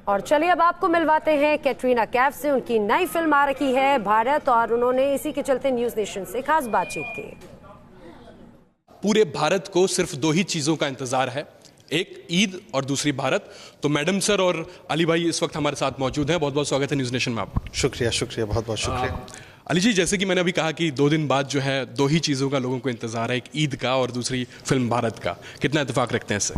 और चलिए अब आपको मिलवाते हैं कैटरीना कैफ से। उनकी नई फिल्म आ रही है भारत, और उन्होंने इसी के चलते न्यूज नेशन से खास बातचीत की। पूरे भारत को सिर्फ दो ही चीजों का इंतजार है, एक ईद और दूसरी भारत। तो मैडम सर और अली भाई इस वक्त हमारे साथ मौजूद हैं। बहुत बहुत स्वागत है न्यूज नेशन में आपका। शुक्रिया, बहुत बहुत शुक्रिया। अली जी, जैसे कि मैंने अभी कहा कि 2 दिन बाद जो है दो ही चीज़ों का लोगों को इंतजार है, एक ईद का और दूसरी फिल्म भारत का। कितना इत्तेफाक रखते हैं इससे?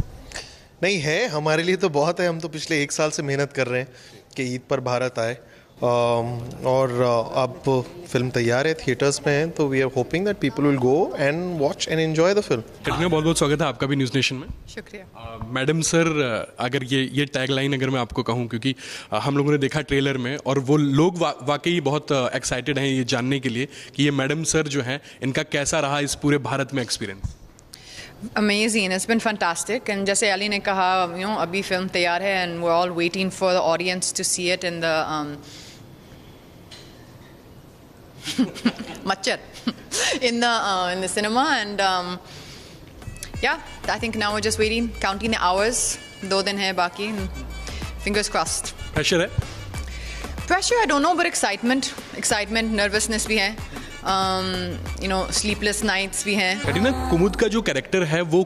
नहीं है, हमारे लिए तो बहुत है। हम तो पिछले 1 साल से मेहनत कर रहे हैं कि ईद पर भारत आए, और अब फिल्म तैयार है, थिएटर्स में है, तो we are hoping that people will go and watch and enjoy the film. Katrina, बहुत बहुत स्वागत है आपका भी न्यूज़ नेशन में। शुक्रिया। मैडम सर, अगर ये टैगलाइन अगर मैं आपको कहूँ, क्योंकि हम लोगों ने देखा ट्रेलर में और वो लोग वाकई बहुत एक्साइटेड हैं ये जानने के लिए कि ये मैडम सर जो हैं इनका कैसा रहा इस पूरे भारत में experience. Amazing, it's been fantastic. And जैसे अली ने कहा, अभी फिल्म तैयार है and we're all waiting for the audience to see it in the in the cinema, and yeah, I think now we're just waiting, counting the hours. 2 दिन है बाकी, fingers crossed. Pressure है? Pressure, I don't know, but excitement, nervousness भी है, sleepless nights भी हैं। कटरीना, कुमुद का जो कैरेक्टर है वो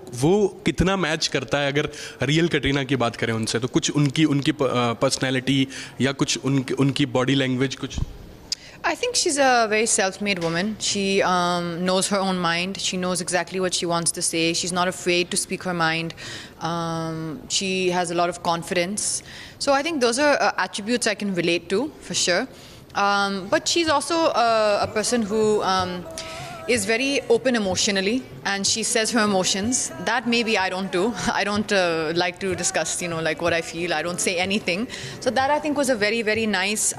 कितना मैच करता है अगर रियल कटरीना की बात करें उनसे? तो कुछ उनकी पर्सनैलिटी या कुछ उनकी बॉडी लैंग्वेज कुछ? I think she's a very self-made woman. She knows her own mind. She knows exactly what she wants to say. She's not afraid to speak her mind. She has a lot of confidence. So I think those are attributes I can relate to, for sure. But she's also a person who is very open emotionally, and she says her emotions. That maybe I don't do. I don't like to discuss, like what I feel. I don't say anything. So that I think was a very, very nice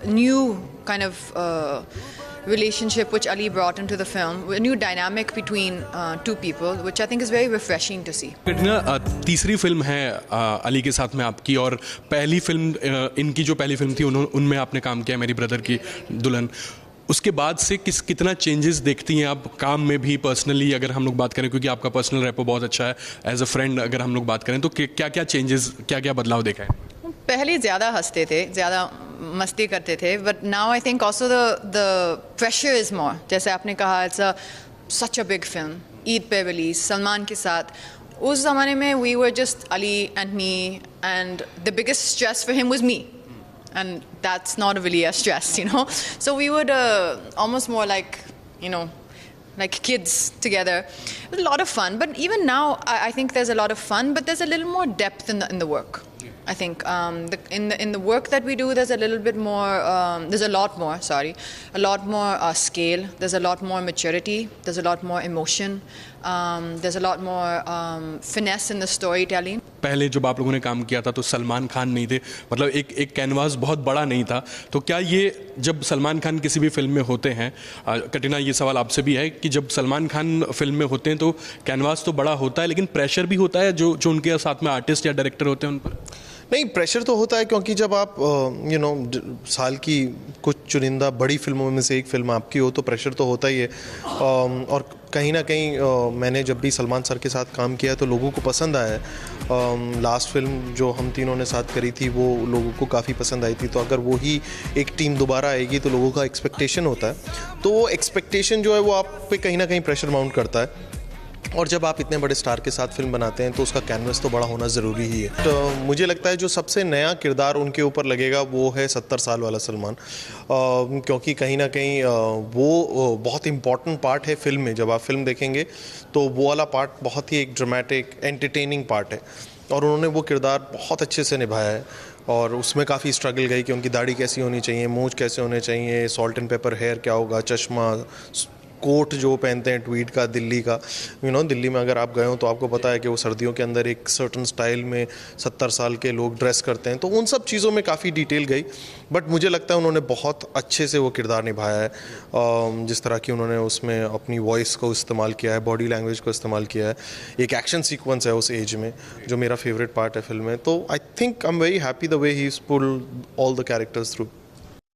new kind of relationship which Ali brought into the film, a new dynamic between 2 people, which I think is very refreshing to see. Katrina, तीसरी film है अली के साथ में आपकी, और पहली film इनकी जो पहली फिल्म थी उनमें आपने काम किया, मेरी ब्रदर की दुल्हन। उसके बाद से कितना चेंजेस देखती हैं आप काम में भी, पर्सनली अगर हम लोग बात करें, क्योंकि आपका पर्सनल रैपो बहुत अच्छा है, एज अ फ्रेंड अगर हम लोग बात करें, तो क्या चेंजेस, क्या बदलाव देखा है? पहले ज़्यादा हंसते थे, ज़्यादा मस्ती करते थे, but now I think also the pressure is more. जैसे आपने कहा, it's such a big film, Eid पे रिलीज, सलमान के साथ। उस ज़माने में we were just Ali and me, and the biggest stress for him was me, and that's not really a stress, so we would almost more like kids together. It was a lot of fun, but even now I think there's a lot of fun, but there's a little more depth in the work. I think in the work that we do, there's a little bit more, there's a lot more scale, there's a lot more maturity, there's a lot more emotion, there's a lot more finesse in the storytelling. पहले जब आप लोगों ने काम किया था तो सलमान खान नहीं थे, मतलब एक कैनवास बहुत बड़ा नहीं था। तो क्या ये जब सलमान खान किसी भी फिल्म में होते हैं, कटरीना ये सवाल आपसे भी है कि जब सलमान खान फिल्म में होते हैं तो कैनवास तो बड़ा होता है, लेकिन प्रेशर भी होता है जो उनके साथ में आर्टिस्ट या डायरेक्टर होते हैं उन पर? नहीं, प्रेशर तो होता है, क्योंकि जब आप साल की कुछ चुनिंदा बड़ी फिल्मों में से एक फिल्म आपकी हो तो प्रेशर तो होता ही है। और कहीं ना कहीं मैंने जब भी सलमान सर के साथ काम किया तो लोगों को पसंद आया है। लास्ट फिल्म जो हम तीनों ने साथ करी थी वो लोगों को काफ़ी पसंद आई थी, तो अगर वही एक टीम दोबारा आएगी तो लोगों का एक्सपेक्टेशन होता है, तो वो एक्सपेक्टेशन जो है वो आप पे कहीं ना कहीं प्रेशर माउंट करता है। और जब आप इतने बड़े स्टार के साथ फिल्म बनाते हैं तो उसका कैनवस तो बड़ा होना ज़रूरी ही है। तो मुझे लगता है जो सबसे नया किरदार उनके ऊपर लगेगा वो है 70 साल वाला सलमान, क्योंकि कहीं ना कहीं वो बहुत इम्पॉर्टेंट पार्ट है फिल्म में। जब आप फिल्म देखेंगे तो वो वाला पार्ट बहुत ही एक ड्रामेटिक एंटरटेनिंग पार्ट है, और उन्होंने वो किरदार बहुत अच्छे से निभाया है। और उसमें काफ़ी स्ट्रगल गई कि उनकी दाढ़ी कैसी होनी चाहिए, मूंछ कैसे होने चाहिए, सॉल्ट एंड पेपर हेयर क्या होगा, चश्मा, कोट जो पहनते हैं ट्वीड का, दिल्ली का, दिल्ली में अगर आप गए हो तो आपको पता है कि वो सर्दियों के अंदर एक सर्टन स्टाइल में 70 साल के लोग ड्रेस करते हैं, तो उन सब चीज़ों में काफ़ी डिटेल गई। बट मुझे लगता है उन्होंने बहुत अच्छे से वो किरदार निभाया है, जिस तरह की उन्होंने उसमें अपनी वॉइस को इस्तेमाल किया है, बॉडी लैंग्वेज को इस्तेमाल किया है। एक एक्शन सीक्वेंस है उस एज में जो मेरा फेवरेट पार्ट है फिल्म में, तो I think I am very happy the way he pulled all the characters through.